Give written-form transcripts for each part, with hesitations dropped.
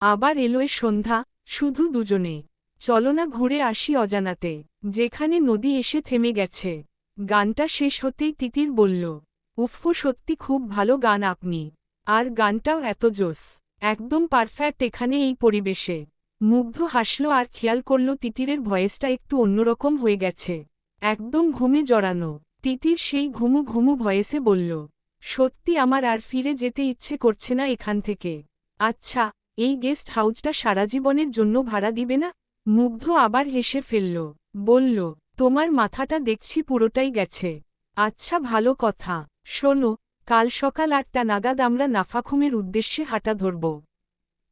আবার এলো এ সন্ধ্যা, শুধু দুজনে। চলো না ঘুরে আসি অজানাতে, যেখানে নদী এসে থেমে গেছে। গানটা শেষ হতেই তিতির বলল, উফফো, সত্যি খুব ভালো গান আপনি। আর গানটাও এত জোস, একদম পারফেক্ট এখানে এই পরিবেশে। মুগ্ধ হাসল আর খেয়াল করল তিতিরের ভয়েসটা একটু অন্যরকম হয়ে গেছে, একদম ঘুমে জড়ানো। তিতির সেই ঘুমু ঘুমু ভয়েসে বলল, সত্যি আমার আর ফিরে যেতে ইচ্ছে করছে না এখান থেকে। আচ্ছা, এই গেস্ট হাউসটা সারা জীবনের জন্য ভাড়া দিবে না? মুগ্ধ আবার হেসে ফেলল, বলল, তোমার মাথাটা দেখছি পুরোটাই গেছে। আচ্ছা, ভালো কথা। শোনো, কাল সকাল ৮টা নাগাদ আমরা নাফাখুমের উদ্দেশ্যে হাঁটা ধরব।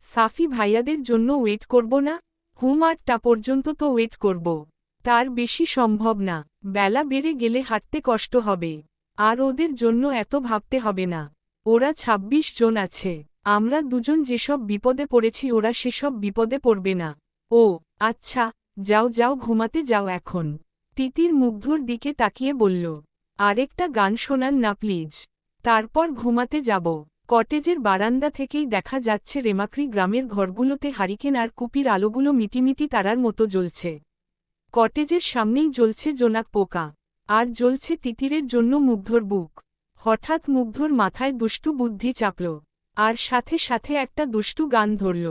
সাফি ভাইয়াদের জন্য ওয়েট করব না? ৮টা পর্যন্ত তো ওয়েট করব, তার বেশি সম্ভব না। বেলা বেড়ে গেলে হাঁটতে কষ্ট হবে, আর ওদের জন্য এত ভাবতে হবে না। ওরা ২৬ জন আছে, আমরা দুজন যেসব বিপদে পড়েছি ওরা সেসব বিপদে পড়বে না। ও আচ্ছা, যাও যাও, ঘুমাতে যাও এখন। তিতির মুগ্ধর দিকে তাকিয়ে বলল, আরেকটা গান শোনান না প্লিজ, তারপর ঘুমাতে যাব। কটেজের বারান্দা থেকেই দেখা যাচ্ছে রেমাক্রি গ্রামের ঘরগুলোতে হারিকেন আর কুপির আলোগুলো মিটিমিটি তারার মতো জ্বলছে। কটেজের সামনেই জ্বলছে জোনাক পোকা, আর জ্বলছে তিতিরের জন্য মুগ্ধর বুক। হঠাৎ মুগ্ধর মাথায় দুষ্টু বুদ্ধি চাপল, আর সাথে সাথে একটা দুষ্টু গান ধরল।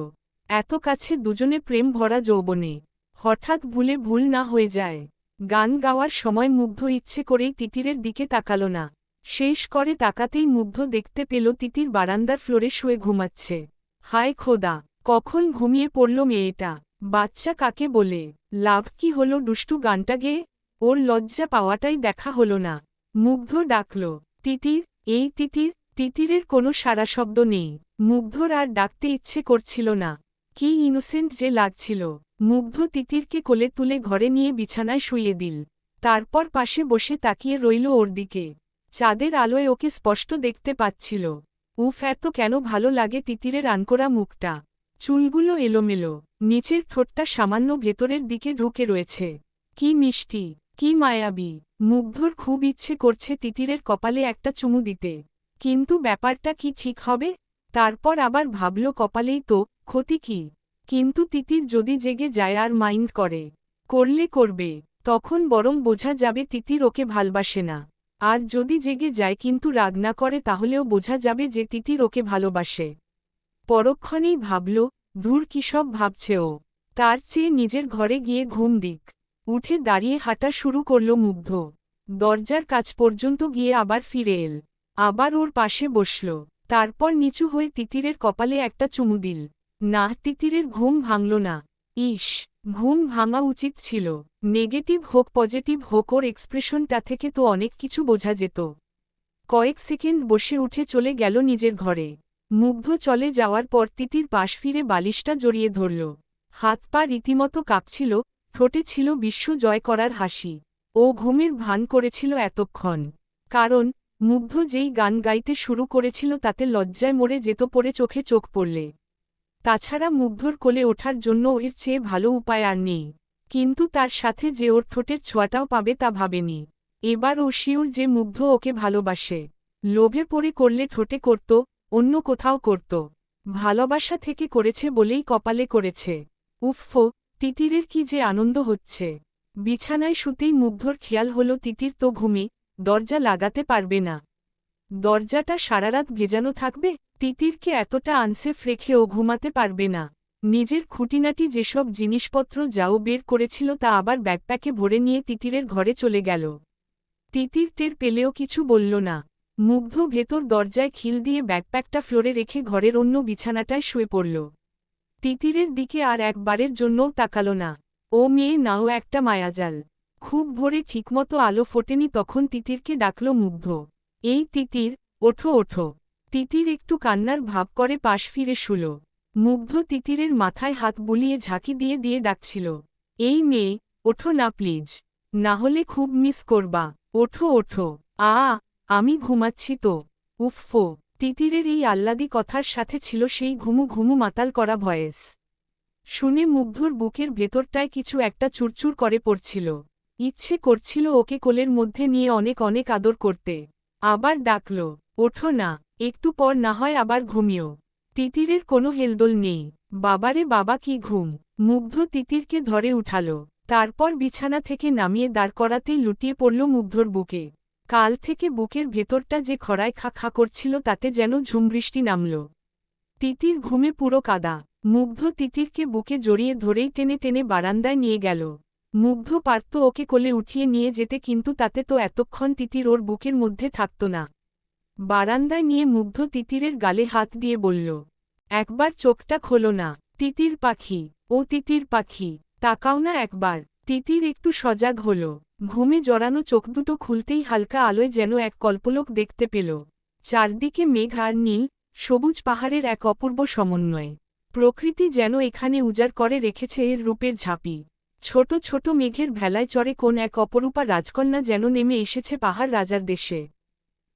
এত কাছে দুজনে প্রেম ভরা যৌবনে, হঠাৎ ভুল না হয়ে যায়। গান গাওয়ার সময় মুগ্ধ ইচ্ছে করেই তিতিরের দিকে তাকাল না। শেষ করে তাকাতেই মুগ্ধ দেখতে পেল তিতির বারান্দার ফ্লোরে শুয়ে ঘুমাচ্ছে। হায় খোদা, কখন ঘুমিয়ে পড়ল মেয়েটা। বাচ্চা কাকে বলে, লাভ কি হলো দুষ্টু গানটা গেয়ে? ওর লজ্জা পাওয়াটাই দেখা হলো না। মুগ্ধ ডাকল, তিতির, এই তিতির। তিতিরের কোনো সাড়া শব্দ নেই। মুগ্ধর আর ডাকতে ইচ্ছে করছিল না। কি ইনোসেন্ট যে লাগছিল। মুগ্ধ তিতিরকে কোলে তুলে ঘরে নিয়ে বিছানায় শুইয়ে দিল। তারপর পাশে বসে তাকিয়ে রইল ওর দিকে। চাঁদের আলোয় ওকে স্পষ্ট দেখতে পাচ্ছিল। উফ, এত কেন ভালো লাগে তিতিরের আনকোরা মুখটা। চুলগুলো এলোমেলো, নিচের ঠোঁটটা সামান্য ভেতরের দিকে ঢুকে রয়েছে। কি মিষ্টি, কি মায়াবী। মুগ্ধর খুব ইচ্ছে করছে তিতিরের কপালে একটা চুমু দিতে, কিন্তু ব্যাপারটা কি ঠিক হবে? তারপর আবার ভাবল, কপালেই তো, ক্ষতি কি? কিন্তু তিতির যদি জেগে যায় আর মাইন্ড করলে করবে, তখন বরং বোঝা যাবে তিতির ওকে ভালবাসে না। আর যদি জেগে যায় কিন্তু রাগ না করে তাহলেও বোঝা যাবে যে তিতির ওকে ভালোবাসে। পরক্ষণেই ভাবল, ধুর, কি সব ভাবছে ও, তার চেয়ে নিজের ঘরে গিয়ে ঘুম দিক। উঠে দাঁড়িয়ে হাঁটা শুরু করল মুগ্ধ। দরজার কাছ পর্যন্ত গিয়ে আবার ফিরে এল, আবার ওর পাশে বসল। তারপর নিচু হয়ে তিতিরের কপালে একটা চুমু দিল। না, তিতিরের ঘুম ভাঙল না। ইস, ঘুম ভাঙা উচিত ছিল। নেগেটিভ হোক পজিটিভ হোক, ওর এক্সপ্রেশনটা থেকে তো অনেক কিছু বোঝা যেত। কয়েক সেকেন্ড বসে উঠে চলে গেল নিজের ঘরে। মুগ্ধ চলে যাওয়ার পর তিতির পাশ ফিরে বালিশটা জড়িয়ে ধরল। হাত পা রীতিমতো কাঁপছিল, ঠোঁটে ছিল বিশ্ব জয় করার হাসি। ও ঘুমের ভান করেছিল এতক্ষণ, কারণ মুগ্ধ যেই গান গাইতে শুরু করেছিল তাতে লজ্জায় মরে যেত পড়ে চোখে চোখ পড়লে। তাছাড়া মুগ্ধর কোলে ওঠার জন্য এর চেয়ে ভালো উপায় আর নেই। কিন্তু তার সাথে যে ওর ঠোঁটের ছোঁয়াটাও পাবে তা ভাবেনি। এবার ও শিউর যে মুগ্ধ ওকে ভালোবাসে। লোভে পড়ে করলে ঠোঁটে করত, অন্য কোথাও করত। ভালোবাসা থেকে করেছে বলেই কপালে করেছে। উফফো, তিতিরের কি যে আনন্দ হচ্ছে। বিছানায় শুতেই মুগ্ধর খেয়াল হলো তিতির তো ঘুমে, দরজা লাগাতে পারবে না। দরজাটা সারারাত ভেজানো থাকবে। তিতিরকে এতটা আনসেফ রেখে ও ঘুমাতে পারবে না। নিজের খুঁটিনাটি যেসব জিনিসপত্র যাও বের করেছিল তা আবার ব্যাকপ্যাকে ভরে নিয়ে তিতিরের ঘরে চলে গেল। তিতির টের পেলেও কিছু বলল না। মুগ্ধ ভেতর দরজায় খিল দিয়ে ব্যাকপ্যাকটা ফ্লোরে রেখে ঘরের অন্য বিছানাটায় শুয়ে পড়ল। তিতিরের দিকে আর একবারের জন্যও তাকাল না। ও মেয়ে নাও একটা মায়াজাল। খুব ভোরে ঠিকমতো আলো ফোটেনি তখন তিতিরকে ডাকল মুগ্ধ। এই তিতির, ওঠো ওঠো। তিতির একটু কান্নার ভাব করে পাশ ফিরে শুল। মুগ্ধ তিতিরের মাথায় হাত বুলিয়ে ঝাঁকি দিয়ে দিয়ে ডাকছিল, এই মেয়ে, ওঠো না প্লিজ, না হলে খুব মিস করবা। ওঠো ওঠো। আমি ঘুমাচ্ছি তো। উফফো, তিতিরের এই আহ্লাদি কথার সাথে ছিল সেই ঘুমু ঘুমু মাতাল করা ভয়েস। শুনে মুগ্ধর বুকের ভেতরটায় কিছু একটা চুরচুর করে পড়ছিল। ইচ্ছে করছিল ওকে কোলের মধ্যে নিয়ে অনেক অনেক আদর করতে। আবার ডাকল, ওঠো না, একটু পর না হয় আবার ঘুমিও। তিতিরের কোনো হেলদোল নেই। বাবারে বাবা কি ঘুম! মুগ্ধ তিতিরকে ধরে উঠালো, তারপর বিছানা থেকে নামিয়ে দাঁড় করাতেই লুটিয়ে পড়ল মুগ্ধর বুকে। কাল থেকে বুকের ভেতরটা যে খরায় খা খা করছিল তাতে যেন ঝুমবৃষ্টি নামল। তিতির ঘুমে পুরো কাদা। মুগ্ধ তিতিরকে বুকে জড়িয়ে ধরেই টেনে টেনে বারান্দায় নিয়ে গেল। মুগ্ধ পারত ওকে কোলে উঠিয়ে নিয়ে যেতে, কিন্তু তাতে তো এতক্ষণ তিতির ওর বুকের মধ্যে থাকত না। বারান্দায় নিয়ে মুগ্ধ তিতিরের গালে হাত দিয়ে বলল, একবার চোখটা খোলো না তিতির পাখি, ও তিতির পাখি, তাকাও না একবার। তিতির একটু সজাগ হল। ঘুমে জড়ানো চোখ দুটো খুলতেই হালকা আলোয় যেন এক কল্পলোক দেখতে পেল। চারদিকে মেঘ আর নীল সবুজ পাহাড়ের এক অপূর্ব সমন্বয়। প্রকৃতি যেন এখানে উজাড় করে রেখেছে এর রূপের ঝাঁপি। ছোট ছোট মেঘের ভেলায় চড়ে কোন এক অপরূপা রাজকন্যা যেন নেমে এসেছে পাহাড় রাজার দেশে।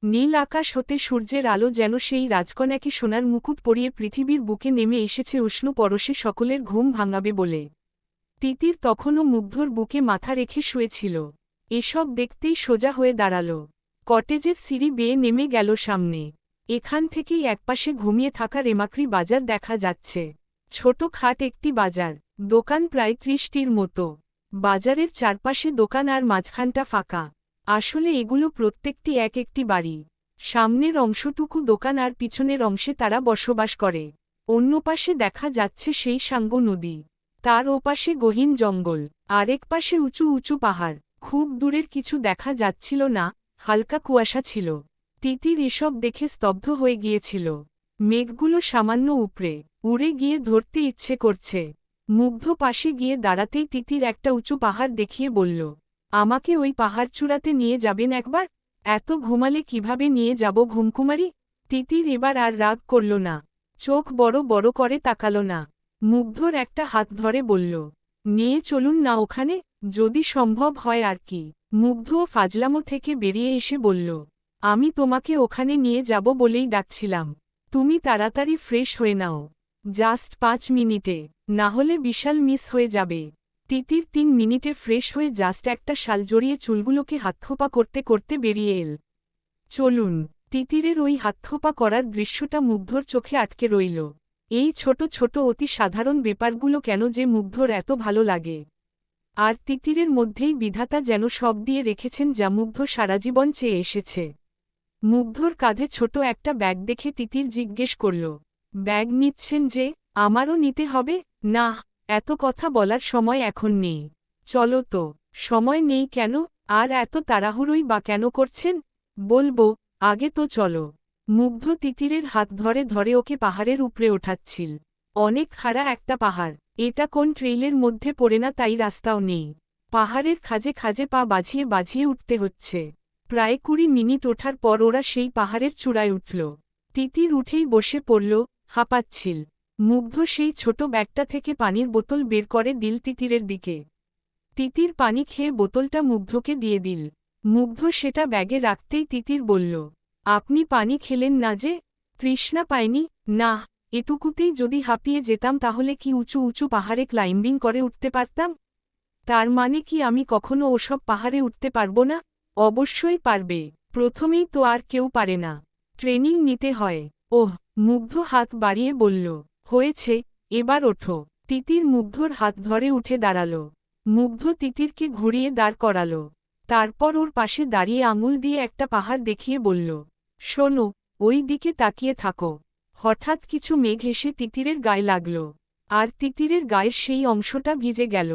নীল আকাশ হতে সূর্যের আলো যেন সেই রাজকন্যাকে সোনার মুকুট পরিয়ে পৃথিবীর বুকে নেমে এসেছে উষ্ণ পরশে সকলের ঘুম ভাঙাবে বলে। তিতির তখনও মুগ্ধর বুকে মাথা রেখে শুয়েছিল। এসব দেখতেই সোজা হয়ে দাঁড়াল। কটেজের সিঁড়ি বেয়ে নেমে গেল সামনে। এখান থেকেই একপাশে ঘুমিয়ে থাকা রেমাক্রি বাজার দেখা যাচ্ছে। ছোট খাট একটি বাজার, দোকান প্রায় ৩০টির মতো। বাজারের চারপাশে দোকান আর মাঝখানটা ফাঁকা। আসলে এগুলো প্রত্যেকটি এক একটি বাড়ি। সামনের অংশটুকু দোকান আর পিছনের অংশে তারা বসবাস করে। অন্য পাশে দেখা যাচ্ছে সেই সাঙ্গো নদী, তার ওপাশে গহীন জঙ্গল, আরেক পাশে উঁচু উঁচু পাহাড়। খুব দূরের কিছু দেখা যাচ্ছিল না, হালকা কুয়াশা ছিল। তিতির এসব দেখে স্তব্ধ হয়ে গিয়েছিল। মেঘগুলো সামান্য উপরে উড়ে গিয়ে ধরতে ইচ্ছে করছে। মুগ্ধ পাশে গিয়ে দাঁড়াতেই তিতির একটা উঁচু পাহাড় দেখিয়ে বলল, আমাকে ওই পাহাড় চূড়াতে নিয়ে যাবেন একবার? এত ঘুমালে কিভাবে নিয়ে যাব ঘুমকুমারী? তিতির এবার আর রাগ করল না, চোখ বড় বড় করে তাকাল না। মুগ্ধর একটা হাত ধরে বলল, নিয়ে চলুন না ওখানে, যদি সম্ভব হয় আর কি। মুগ্ধও ফাজলামো থেকে বেরিয়ে এসে বলল, আমি তোমাকে ওখানে নিয়ে যাব বলেই ডাকছিলাম। তুমি তাড়াতাড়ি ফ্রেশ হয়ে নাও, জাস্ট ৫ মিনিটে, না হলে বিশাল মিস হয়ে যাবে। তিতির ৩ মিনিটে ফ্রেশ হয়ে জাস্ট একটা শাল জড়িয়ে চুলগুলোকে হাতখোপা করতে করতে বেরিয়ে এল। চলুন। তিতিরের ওই হাতখোপা করার দৃশ্যটা মুগ্ধর চোখে আটকে রইল। এই ছোট ছোট অতি সাধারণ ব্যাপারগুলো কেন যে মুগ্ধর এত ভালো লাগে। আর তিতিরের মধ্যেই বিধাতা যেন সব দিয়ে রেখেছেন যা মুগ্ধ সারাজীবন চেয়ে এসেছে। মুগ্ধর কাঁধে ছোট একটা ব্যাগ দেখে তিতির জিজ্ঞেস করল, ব্যাগ নিচ্ছেন যে? আমারও নিতে হবে? না, এত কথা বলার সময় এখন নেই। চলো তো। সময় নেই কেন? আর এত তাড়াহুড়োই বা কেন করছেন? বলবো, আগে তো চলো। মুগ্ধ তিতিরের হাত ধরে ধরে ওকে পাহাড়ের উপরে ওঠাচ্ছিল। অনেক খাড়া একটা পাহাড়, এটা কোন ট্রেইলের মধ্যে পড়ে না, তাই রাস্তাও নেই। পাহাড়ের খাজে খাজে পা বাঝিয়ে বাঝিয়ে উঠতে হচ্ছে। প্রায় ২০ মিনিট ওঠার পর ওরা সেই পাহাড়ের চূড়ায় উঠল। তিতির উঠেই বসে পড়ল, হাঁপাচ্ছিল। মুগ্ধ সেই ছোট ব্যাগটা থেকে পানির বোতল বের করে দিল তিতিরের দিকে। তিতির পানি খেয়ে বোতলটা মুগ্ধকে দিয়ে দিল। মুগ্ধ সেটা ব্যাগে রাখতেই তিতির বলল, আপনি পানি খেলেন না যে? তৃষ্ণা পায়নি? না, এটুকুতেই যদি হাঁপিয়ে যেতাম তাহলে কি উঁচু উঁচু পাহাড়ে ক্লাইম্বিং করে উঠতে পারতাম? তার মানে কি আমি কখনো ওসব পাহাড়ে উঠতে পারবো না? অবশ্যই পারবে, প্রথমেই তো আর কেউ পারে না, ট্রেনিং নিতে হয়। ওহ, মুগ্ধ হাত বাড়িয়ে বলল, হয়েছে, এবার ওঠো। তিতির মুগ্ধর হাত ধরে উঠে দাঁড়াল। মুগ্ধ তিতিরকে ঘুরিয়ে দাঁড় করাল। তারপর ওর পাশে দাঁড়িয়ে আঙুল দিয়ে একটা পাহাড় দেখিয়ে বলল, শোনো, ওই দিকে তাকিয়ে থাকো। হঠাৎ কিছু মেঘ এসে তিতিরের গায়ে লাগল। আর তিতিরের গায়ের সেই অংশটা ভিজে গেল।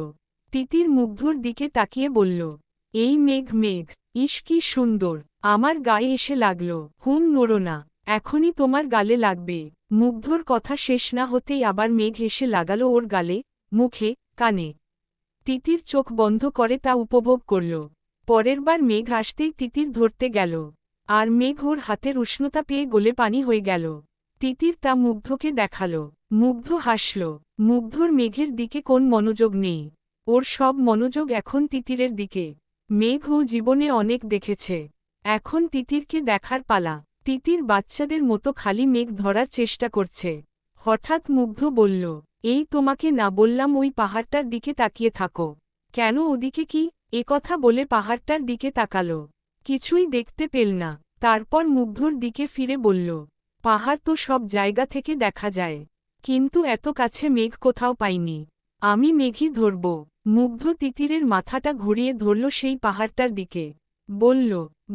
তিতির মুগ্ধর দিকে তাকিয়ে বলল, এই মেঘ মেঘ, ইস কি সুন্দর, আমার গায়ে এসে লাগল। নোড়ো না, এখনই তোমার গালে লাগবে। মুগ্ধর কথা শেষ না হতেই আবার মেঘ এসে লাগালো ওর গালে, মুখে, কানে। তিতির চোখ বন্ধ করে তা উপভোগ করল। পরের বার মেঘ আসতেই তিতির ধরতে গেল। আর মেঘ ওর হাতের উষ্ণতা পেয়ে গলে পানি হয়ে গেল। তিতির তা মুগ্ধকে দেখাল। মুগ্ধ হাসল। মুগ্ধর মেঘের দিকে কোন মনোযোগ নেই, ওর সব মনোযোগ এখন তিতিরের দিকে। মেঘ ও জীবনে অনেক দেখেছে, এখন তিতিরকে দেখার পালা। তিতির বাচ্চাদের মতো খালি মেঘ ধরার চেষ্টা করছে। হঠাৎ মুগ্ধ বলল, এই তোমাকে না বললাম ওই পাহাড়টার দিকে তাকিয়ে থাকো? কেন ওদিকে কি? কথা বলে পাহাড়টার দিকে তাকালো, কিছুই দেখতে পেল না। তারপর মুগ্ধর দিকে ফিরে বলল, পাহাড় তো সব জায়গা থেকে দেখা যায়, কিন্তু এত কাছে মেঘ কোথাও পাইনি। আমি মেঘই ধরব। মুগ্ধ তিতিরের মাথাটা ঘুরিয়ে ধরল সেই পাহাড়টার দিকে। বলল,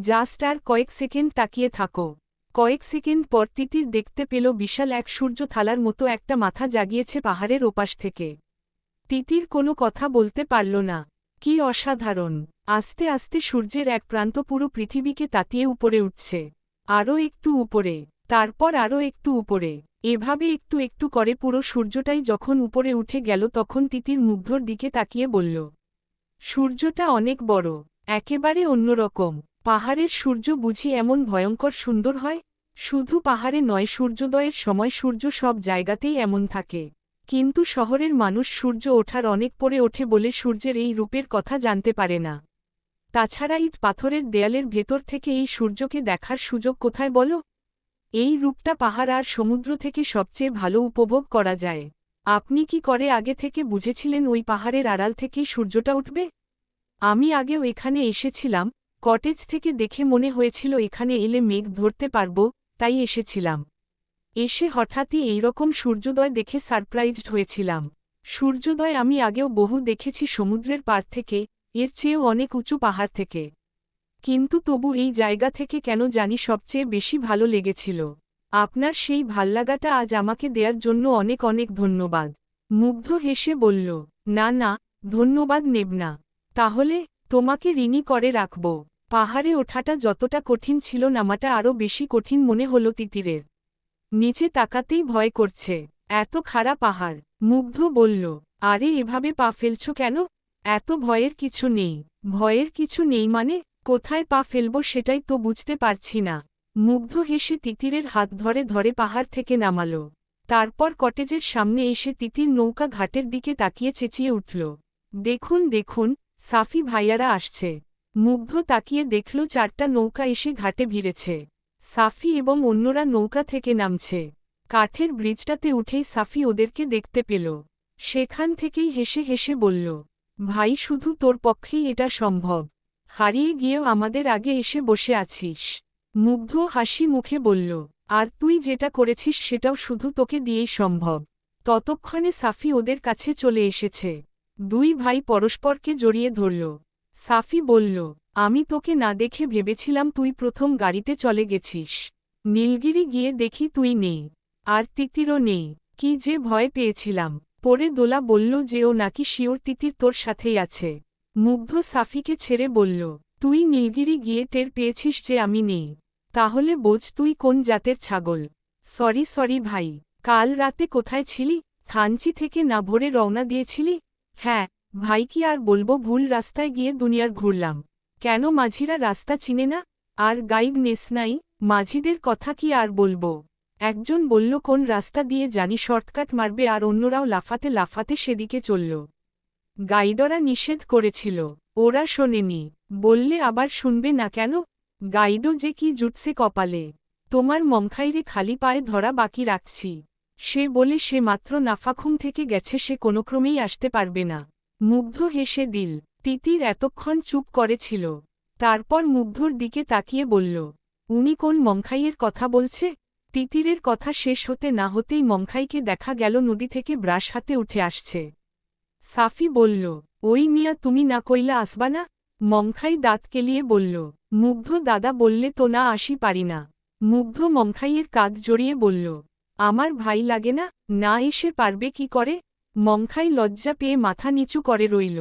জাস্ট আর কয়েক সেকেন্ড তাকিয়ে থাকো। কয়েক সেকেন্ড পর তিতির দেখতে পেল বিশাল এক সূর্য থালার মতো একটা মাথা জাগিয়েছে পাহাড়ের ওপাশ থেকে। তিতির কোনো কথা বলতে পারল না। কি অসাধারণ! আস্তে আস্তে সূর্যের এক প্রান্ত পুরো পৃথিবীকে তাতিয়ে উপরে উঠছে। আরও একটু উপরে, তারপর আরও একটু উপরে, এভাবে একটু একটু করে পুরো সূর্যটাই যখন উপরে উঠে গেল তখন তিতির মুগ্ধর দিকে তাকিয়ে বলল, সূর্যটা অনেক বড়, একেবারে অন্যরকম। পাহাড়ের সূর্য বুঝি এমন ভয়ঙ্কর সুন্দর হয়? শুধু পাহাড়ে নয়, সূর্যোদয়ের সময় সূর্য সব জায়গাতেই এমন থাকে। কিন্তু শহরের মানুষ সূর্য ওঠার অনেক পরে ওঠে বলে সূর্যের এই রূপের কথা জানতে পারে না। তাছাড়া ইট পাথরের দেয়ালের ভেতর থেকে এই সূর্যকে দেখার সুযোগ কোথায় বলো? এই রূপটা পাহাড় আর সমুদ্র থেকে সবচেয়ে ভালো উপভোগ করা যায়। আপনি কি করে আগে থেকে বুঝেছিলেন ওই পাহাড়ের আড়াল থেকেই সূর্যটা উঠবে? আমি আগেও এখানে এসেছিলাম, কটেজ থেকে দেখে মনে হয়েছিল এখানে এলে মেঘ ধরতে পারব, তাই এসেছিলাম। এসে হঠাৎই এইরকম সূর্যোদয় দেখে সারপ্রাইজড হয়েছিলাম। সূর্যোদয় আমি আগেও বহু দেখেছি সমুদ্রের পাড় থেকে, এর চেয়েও অনেক উঁচু পাহাড় থেকে। কিন্তু তবু এই জায়গা থেকে কেন জানি সবচেয়ে বেশি ভালো লেগেছিল। আপনার সেই ভাল্লাগাটা আজ আমাকে দেয়ার জন্য অনেক অনেক ধন্যবাদ। মুগ্ধ হেসে বলল, না না, ধন্যবাদ নেব না। তাহলে তোমাকে ঋণী করে রাখব। পাহাড়ে ওঠাটা যতটা কঠিন ছিল নামাটা আরও বেশি কঠিন মনে হলো তিতিরের। নিচে তাকাতেই ভয় করছে, এত খাড়া পাহাড়। মুগ্ধ বলল, আরে এভাবে পা ফেলছ কেন? এত ভয়ের কিছু নেই। ভয়ের কিছু নেই মানে? কোথায় পা ফেলব সেটাই তো বুঝতে পারছি না। মুগ্ধ হেসে তিতিরের হাত ধরে ধরে পাহাড় থেকে নামাল। তারপর কটেজের সামনে এসে তিতির নৌকা ঘাটের দিকে তাকিয়ে চেঁচিয়ে উঠল, দেখুন দেখুন, সাফি ভাইয়ারা আসছে। মুগ্ধ তাকিয়ে দেখল 4টা নৌকা এসে ঘাটে ভিড়েছে। সাফি এবং অন্যরা নৌকা থেকে নামছে। কাঠের ব্রিজটাতে উঠেই সাফি ওদেরকে দেখতে পেল। সেখান থেকেই হেসে হেসে বলল, ভাই শুধু তোর পক্ষেই এটা সম্ভব। হারিয়ে গিয়েও আমাদের আগে এসে বসে আছিস। মুগ্ধ হাসি মুখে বলল, আর তুই যেটা করেছিস সেটাও শুধু তোকে দিয়েই সম্ভব। ততক্ষণে সাফি ওদের কাছে চলে এসেছে। দুই ভাই পরস্পরকে জড়িয়ে ধরল। সাফি বলল, আমি তোকে না দেখে ভেবেছিলাম তুই প্রথম গাড়িতে চলে গেছিস। নীলগিরি গিয়ে দেখি তুই নেই, আর তিতিরও নেই। কি যে ভয় পেয়েছিলাম। পরে দোলা বলল যে ও নাকি শিওর তিতির তোর সাথেই আছে। মুগ্ধ সাফিকে ছেড়ে বলল, তুই নীলগিরি গিয়ে টের পেয়েছিস যে আমি নেই? তাহলে বোঝ তুই কোন জাতের ছাগল। সরি সরি ভাই। কাল রাতে কোথায় ছিলি? থানচি থেকে না ভোরে রওনা দিয়েছিলি? হ্যাঁ ভাই, কি আর বলবো, ভুল রাস্তায় গিয়ে দুনিয়ার ঘুরলাম। কেন মাঝিরা রাস্তা চিনে না? আর গাইড নেস নাই? মাঝিদের কথা কি আর বলবো। একজন বলল কোন রাস্তা দিয়ে জানি শর্টকাট মারবে, আর অন্যরাও লাফাতে লাফাতে সেদিকে চলল। গাইডরা নিষেধ করেছিল, ওরা শোনেনি। বললে আবার শুনবে না কেন? গাইডও যে কি জুটছে কপালে। তোমার মমখাইরে খালি পায়ে ধরা বাকি রাখছি। সে বলে সে মাত্র নাফাখুম থেকে গেছে, সে কোনোক্রমেই আসতে পারবে না। মুগ্ধ হেসে দিল। তিতির এতক্ষণ চুপ করেছিল। তারপর মুগ্ধর দিকে তাকিয়ে বলল, উনি কোন মমখাইয়ের কথা বলছে? তিতিরের কথা শেষ হতে না হতেই মমখাইকে দেখা গেল নদী থেকে ব্রাশ হাতে উঠে আসছে। সাফি বলল, ওই মিয়া তুমি না কইলা আসবা না? মমখাই দাঁত কেলিয়ে বলল, মুগ্ধ দাদা বললে তো না আসি পারি না। মুগ্ধ মমখাইয়ের কাঁধ জড়িয়ে বলল, আমার ভাই লাগে না? না এসে পারবে কি করে? মমখাই লজ্জা পেয়ে মাথা নিচু করে রইল।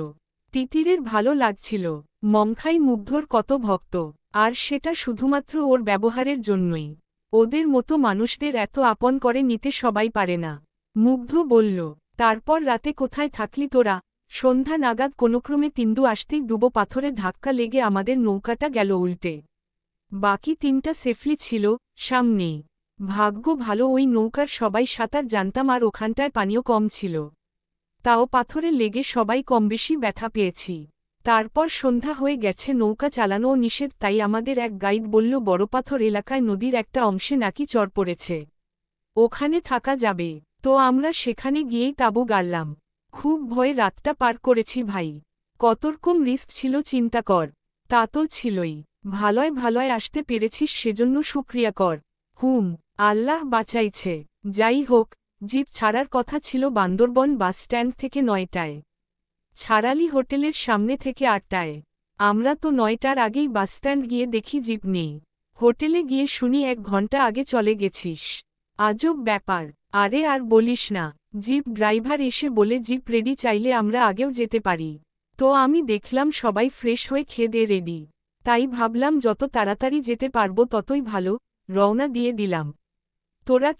তিতিরের ভালো লাগছিল। মমখাই মুগ্ধর কত ভক্ত, আর সেটা শুধুমাত্র ওর ব্যবহারের জন্যই। ওদের মতো মানুষদের এত আপন করে নিতে সবাই পারে না। মুগ্ধ বলল, তারপর রাতে কোথায় থাকলি তোরা? সন্ধ্যা নাগাদ কোনোক্রমে তিন্দু আসতেই ডুবো পাথরে ধাক্কা লেগে আমাদের নৌকাটা গেল উল্টে। বাকি 3টা সেফলি ছিল সামনেই। ভাগ্য ভালো ওই নৌকার সবাই সাঁতার জানতাম, আর ওখানটায় পানিও কম ছিল। তাও পাথরে লেগে সবাই কমবেশি ব্যথা পেয়েছি। তারপর সন্ধ্যা হয়ে গেছে, নৌকা চালানোও নিষেধ, তাই আমাদের এক গাইড বলল বড়পাথর এলাকায় নদীর একটা অংশে নাকি চর পড়েছে, ওখানে থাকা যাবে। তো আমরা সেখানে গিয়েই তাঁবু গাড়লাম। খুব ভয়ে রাতটা পার করেছি ভাই। কতরকম রিস্ক ছিল চিন্তা কর। তা তো ছিলই। ভালয় ভালয় আসতে পেরেছিস সেজন্য শুক্রিয়া কর। আল্লাহ বাঁচাইছে। যাই হোক, জিপ ছাড়ার কথা ছিল বান্দরবন বাস স্ট্যান্ড থেকে 9টায়, ছাড়ালি হোটেলের সামনে থেকে 8টায়। আমরা তো 9টার আগেই বাসস্ট্যান্ড গিয়ে দেখি জিপ নেই। হোটেলে গিয়ে শুনি 1 ঘন্টা আগে চলে গেছিস। আজব ব্যাপার। আরে আর বলিস না, জিপ ড্রাইভার এসে বলে জিপ রেডি, চাইলে আমরা আগেও যেতে পারি। তো আমি দেখলাম সবাই ফ্রেশ হয়ে খেয়ে রেডি, তাই ভাবলাম যত তাড়াতাড়ি যেতে পারবো ততই ভালো, রওনা দিয়ে দিলাম। তোরা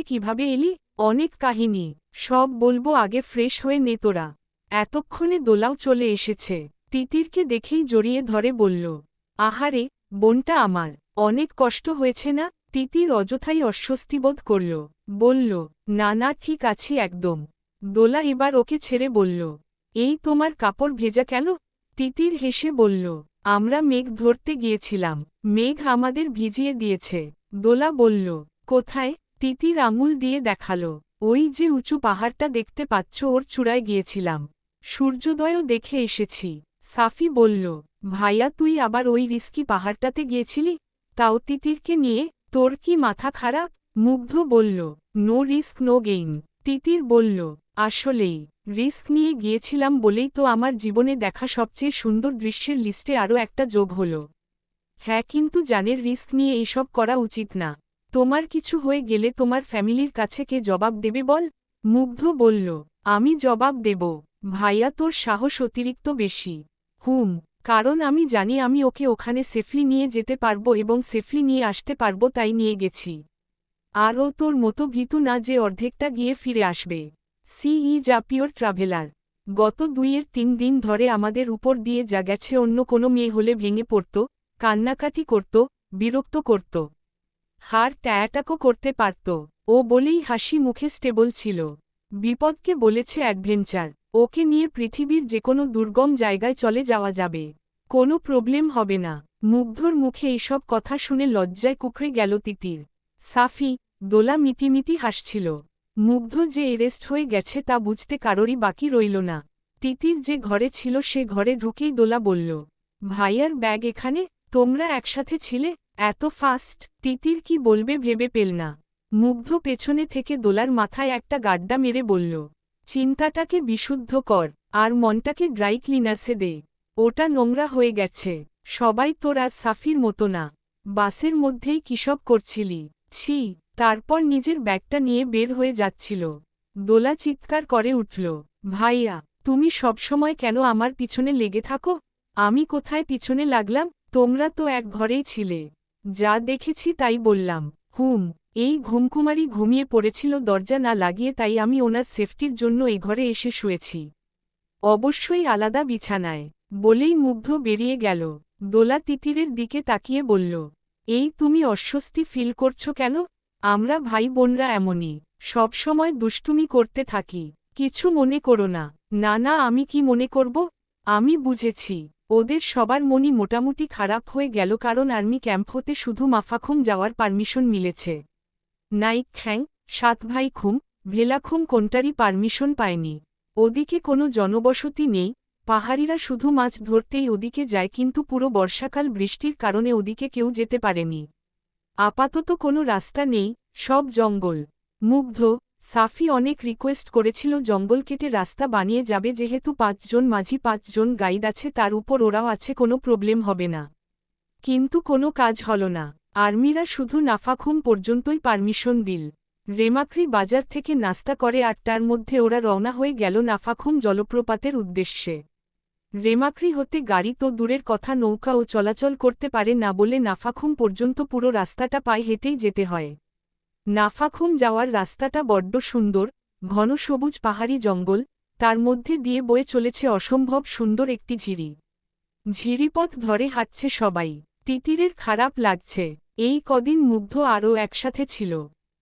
কিভাবে এলি? অনেক কাহিনী, সব বলবো, আগে ফ্রেশ হয়ে নে তোরা। এতক্ষণে দোলাও চলে এসেছে। তিতিরকে দেখেই জড়িয়ে ধরে বলল, আহারে বোনটা আমার, অনেক কষ্ট হয়েছে না? তিতির অযথাই অস্বস্তিবোধ করল, বলল, না না ঠিক আছি একদম। দোলা এবার ওকে ছেড়ে বলল, এই তোমার কাপড় ভেজা কেন? তিতির হেসে বলল, আমরা মেঘ ধরতে গিয়েছিলাম, মেঘ আমাদের ভিজিয়ে দিয়েছে। দোলা বলল, কোথায়? তিতির আঙুল দিয়ে দেখালো, ওই যে উঁচু পাহাড়টা দেখতে পাচ্ছ, ওর চূড়ায় গিয়েছিলাম, সূর্যোদয়ও দেখে এসেছি। সাফি বলল, ভাইয়া তুই আবার ওই রিস্কি পাহাড়টাতে গিয়েছিলি, তাও তিতিরকে নিয়ে? তোর কি মাথা খারাপ? মুগ্ধ বলল, নো রিস্ক নো গেইন। তিতির বলল, আসলেই রিস্ক নিয়ে গিয়েছিলাম বলেই তো আমার জীবনে দেখা সবচেয়ে সুন্দর দৃশ্যের লিস্টে আরও একটা যোগ হল। হ্যাঁ কিন্তু জানের রিস্ক নিয়ে এইসব করা উচিত না। তোমার কিছু হয়ে গেলে তোমার ফ্যামিলির কাছে কে জবাব দেবে বল? মুগ্ধ বলল, আমি জবাব দেব। ভাইয়া তোর সাহস অতিরিক্ত বেশি। কারণ আমি জানি আমি ওকে ওখানে সেফলি নিয়ে যেতে পারবো এবং সেফলি নিয়ে আসতে পারবো, তাই নিয়ে গেছি। আর ও তোর মতো ভীতু না যে অর্ধেকটা গিয়ে ফিরে আসবে। জাপিওর ট্রাভেলার। গত 2-3 দিন ধরে আমাদের উপর দিয়ে যা গেছে, অন্য কোনো মেয়ে হলে ভেঙে পড়ত, কান্নাকাটি করত, বিরক্ত করত, হার্ট অ্যাটাকও করতে পারত। ও বলেই হাসি মুখে স্টেবল ছিল। বিপদকে বলেছে অ্যাডভেঞ্চার, ওকে নিয়ে পৃথিবীর যেকোনো দুর্গম জায়গায় চলে যাওয়া যাবে, কোনো প্রবলেম হবে না। মুগ্ধর মুখে এইসব কথা শুনে লজ্জায় কুকড়ে গেল তিতির। সাফি, দোলা মিটিমিটি হাসছিল। মুগ্ধ যে এরেস্ট হয়ে গেছে তা বুঝতে কারোরই বাকি রইল না। তিতির যে ঘরে ছিল সে ঘরে ঢুকেই দোলা বলল, ভাইয়ার ব্যাগ এখানে? তোমরা একসাথে ছিলে এত ফাস্ট? তিতির কি বলবে ভেবে পেল না। মুগ্ধ পেছনে থেকে দোলার মাথায় একটা গাড্ডা মেরে বলল, চিন্তাটাকে বিশুদ্ধ কর, আর মনটাকে ড্রাই ক্লিনার্সে দে, ওটা নোংরা হয়ে গেছে। সবাই তোর আর সাফির মতো না। বাসের মধ্যেই কিসব করছিলি? ছি। তারপর নিজের ব্যাগটা নিয়ে বের হয়ে যাচ্ছিল। দোলা চিৎকার করে উঠল, ভাইয়া তুমি সবসময় কেন আমার পিছনে লেগে থাকো? আমি কোথায় পিছনে লাগলাম? তোমরা তো এক ঘরেই ছিলে। যা দেখেছি তাই বললাম। এই ঘুমকুমারি ঘুমিয়ে পড়েছিল দরজা না লাগিয়ে, তাই আমি ওনার সেফটির জন্য এই ঘরে এসে শুয়েছি, অবশ্যই আলাদা বিছানায়। বলেই মুগ্ধ বেরিয়ে গেল। দোলা তিতিরের দিকে তাকিয়ে বলল, এই তুমি অস্বস্তি ফিল করছো কেন? আমরা ভাই বোনরা এমনই, সবসময় দুষ্টুমি করতে থাকি, কিছু মনে করো না। না না, আমি কি মনে করব? আমি বুঝেছি, ওদের সবার মনই মোটামুটি খারাপ হয়ে গেল, কারণ আর্মি ক্যাম্প হতে শুধু মাফাখুম যাওয়ার পারমিশন মিলেছে। নাইক খ্যাং, 7 ভাই খুম, ভেলাখুম কোনটারই পারমিশন পায়নি। ওদিকে কোনো জনবসতি নেই, পাহাড়িরা শুধু মাছ ধরতেই ওদিকে যায়, কিন্তু পুরো বর্ষাকাল বৃষ্টির কারণে ওদিকে কেউ যেতে পারেনি। আপাতত কোনো রাস্তা নেই, সব জঙ্গল। মুগ্ধ, সাফি অনেক রিকোয়েস্ট করেছিল জঙ্গল কেটে রাস্তা বানিয়ে যাবে, যেহেতু 5 জন মাঝি 5 জন গাইড আছে, তার উপর ওরাও আছে, কোনো প্রবলেম হবে না। কিন্তু কোনো কাজ হল না। আর্মিরা শুধু নাফাখুম পর্যন্তই পারমিশন দিল। রেমাক্রি বাজার থেকে নাস্তা করে 8টার মধ্যে ওরা রওনা হয়ে গেল নাফাখুম জলপ্রপাতের উদ্দেশ্যে। রেমাক্রি হতে গাড়ি তো দূরের কথা, নৌকাও চলাচল করতে পারে না বলে নাফাখুম পর্যন্ত পুরো রাস্তাটা পায়ে হেঁটেই যেতে হয়। নাফাখুম যাওয়ার রাস্তাটা বড্ড সুন্দর, ঘন সবুজ পাহাড়ি জঙ্গল, তার মধ্যে দিয়ে বয়ে চলেছে অসম্ভব সুন্দর একটি ঝিরি। ঝিরিপথ ধরে হাঁটছে সবাই। তিতিরের খারাপ লাগছে, এই কদিন মুগ্ধ আরও একসাথে ছিল,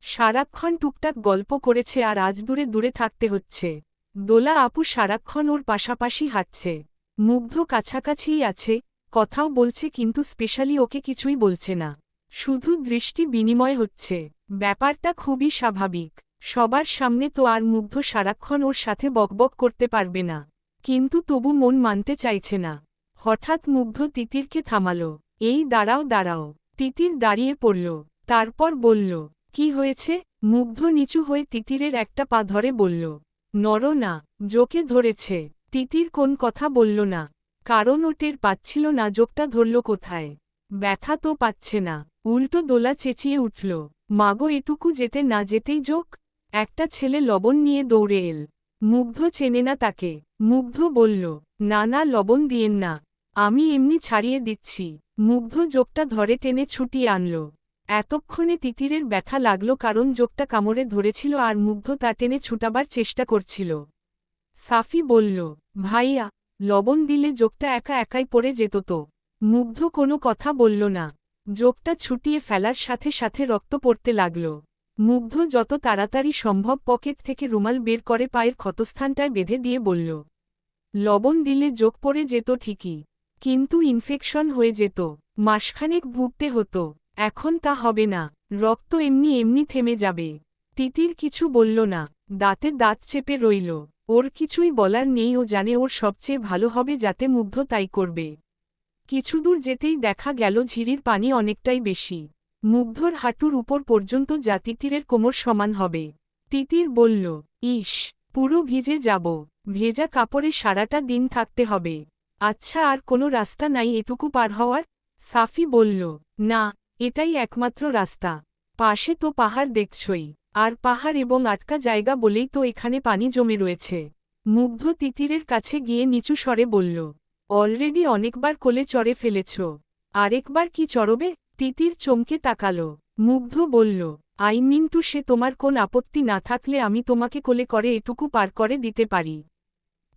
সারাক্ষণ টুকটাক গল্প করেছে, আর আজ দূরে দূরে থাকতে হচ্ছে। দোলা আপু সারাক্ষণ ওর পাশাপাশি হাঁটছে, মুগ্ধ কাছাকাছিই আছে, কথাও বলছে, কিন্তু স্পেশালি ওকে কিছুই বলছে না, শুধু দৃষ্টি বিনিময় হচ্ছে। ব্যাপারটা খুবই স্বাভাবিক, সবার সামনে তো আর মুগ্ধ সারাক্ষণ ওর সাথে বকবক করতে পারবে না, কিন্তু তবু মন মানতে চাইছে না। হঠাৎ মুগ্ধ তিতিরকে থামালো, এই দাঁড়াও দাঁড়াও। তিতির দাঁড়িয়ে পড়ল, তারপর বলল, কি হয়েছে? মুগ্ধ নিচু হয়ে তিতিরের একটা পা ধরে বলল। নড়ো না, জোকে ধরেছে। তিতির কোন কথা বলল না, কারণ ও টের পাচ্ছিল না জোকটা ধরল কোথায়। ব্যথা তো পাচ্ছে না, উল্টো দোলা চেঁচিয়ে উঠল। মাগো, এটুকু যেতে না যেতেই জোক? একটা ছেলে লবণ নিয়ে দৌড়ে এল। মুগ্ধ চেনে না তাকে। মুগ্ধ বলল, না না, লবণ দিয়েন না, আমি এমনি ছাড়িয়ে দিচ্ছি। মুগ্ধ জোকটা ধরে টেনে ছুটিয়ে আনল। এতক্ষণে তিতিরের ব্যথা লাগল কারণ জোকটা কামড়ে ধরেছিল আর মুগ্ধ তা টেনে ছুটাবার চেষ্টা করছিল। সাফি বলল, ভাইয়া, লবণ দিলে জোকটা একা একাই পড়ে যেত তো। মুগ্ধ কোনো কথা বলল না। জোকটা ছুটিয়ে ফেলার সাথে সাথে রক্ত পড়তে লাগল। মুগ্ধ যত তাড়াতাড়ি সম্ভব পকেট থেকে রুমাল বের করে পায়ের ক্ষতস্থানটায় বেঁধে দিয়ে বলল, লবণ দিলে জোক পড়ে যেত ঠিকই, কিন্তু ইনফেকশন হয়ে যেত, মাসখানেক ভুগতে হতো। এখন তা হবে না, রক্ত এমনি এমনি থেমে যাবে। তিতির কিছু বলল না, দাঁতে দাঁত চেপে রইল। ওর কিছুই বলার নেই, ও জানে ওর সবচেয়ে ভালো হবে যাতে মুগ্ধ তাই করবে। কিছুদূর যেতেই দেখা গেল ঝিরির পানি অনেকটাই বেশি। মুগ্ধর হাঁটুর উপর পর্যন্ত যা তিতিরের কোমর সমান হবে। তিতির বলল, ইস, পুরো ভিজে যাব। ভেজা কাপড়ে সারাটা দিন থাকতে হবে। আচ্ছা, আর কোনো রাস্তা নাই এটুকু পার হওয়ার? সাফি বলল, না, এটাই একমাত্র রাস্তা। পাশে তো পাহাড় দেখছই, আর পাহাড় এবং আটকা জায়গা বলেই তো এখানে পানি জমে রয়েছে। মুগ্ধ তিতিরের কাছে গিয়ে নিচু স্বরে বলল, অলরেডি অনেকবার কোলে চড়ে ফেলেছ, আরেকবার কি চড়বে? তিতির চমকে তাকালো। মুগ্ধ বলল, আই মিন টু সে, তোমার কোন আপত্তি না থাকলে আমি তোমাকে কোলে করে এটুকু পার করে দিতে পারি।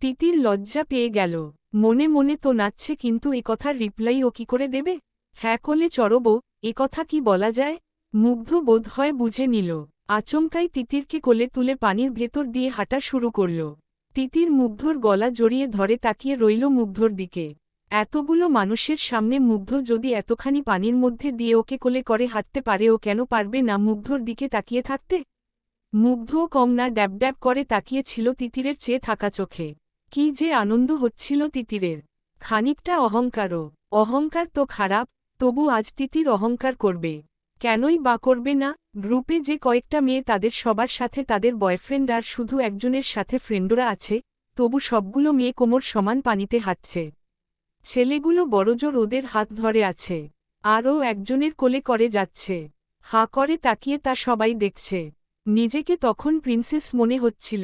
তিতির লজ্জা পেয়ে গেল। মনে মনে তো নাচছে, কিন্তু এ কথার রিপ্লাই ও কি করে দেবে? হ্যাঁ, কোলে চড়ব, এ কথা কি বলা যায়? মুগ্ধ বোধ হয় বুঝে নিল। আচমকাই তিতিরকে কোলে তুলে পানির ভেতর দিয়ে হাঁটা শুরু করল। তিতির মুগ্ধর গলা জড়িয়ে ধরে তাকিয়ে রইল মুগ্ধর দিকে। এতগুলো মানুষের সামনে মুগ্ধ যদি এতখানি পানির মধ্যে দিয়ে ওকে কোলে করে হাঁটতে পারে, ও কেন পারবে না মুগ্ধর দিকে তাকিয়ে থাকতে? মুগ্ধও কম না, ড্যাব ড্যাব করে তাকিয়েছিল তিতিরের চেয়ে থাকা চোখে। কি যে আনন্দ হচ্ছিল তিতিরের। খানিকটা অহংকারও। অহংকার তো খারাপ, তবু আজ তিতির অহংকার করবে। কেনই বা করবে না? গ্রুপে যে কয়েকটা মেয়ে, তাদের সবার সাথে তাদের বয়ফ্রেন্ড আর শুধু একজনের সাথে ফ্রেন্ডরা আছে, তবু সবগুলো মেয়ে কোমর সমান পানিতে হাঁটছে। ছেলেগুলো বড়জোর ওদের হাত ধরে আছে, আরও একজনের কোলে করে যাচ্ছে। হাঁ করে তাকিয়ে তা সবাই দেখছে। নিজেকে তখন প্রিন্সেস মনে হচ্ছিল।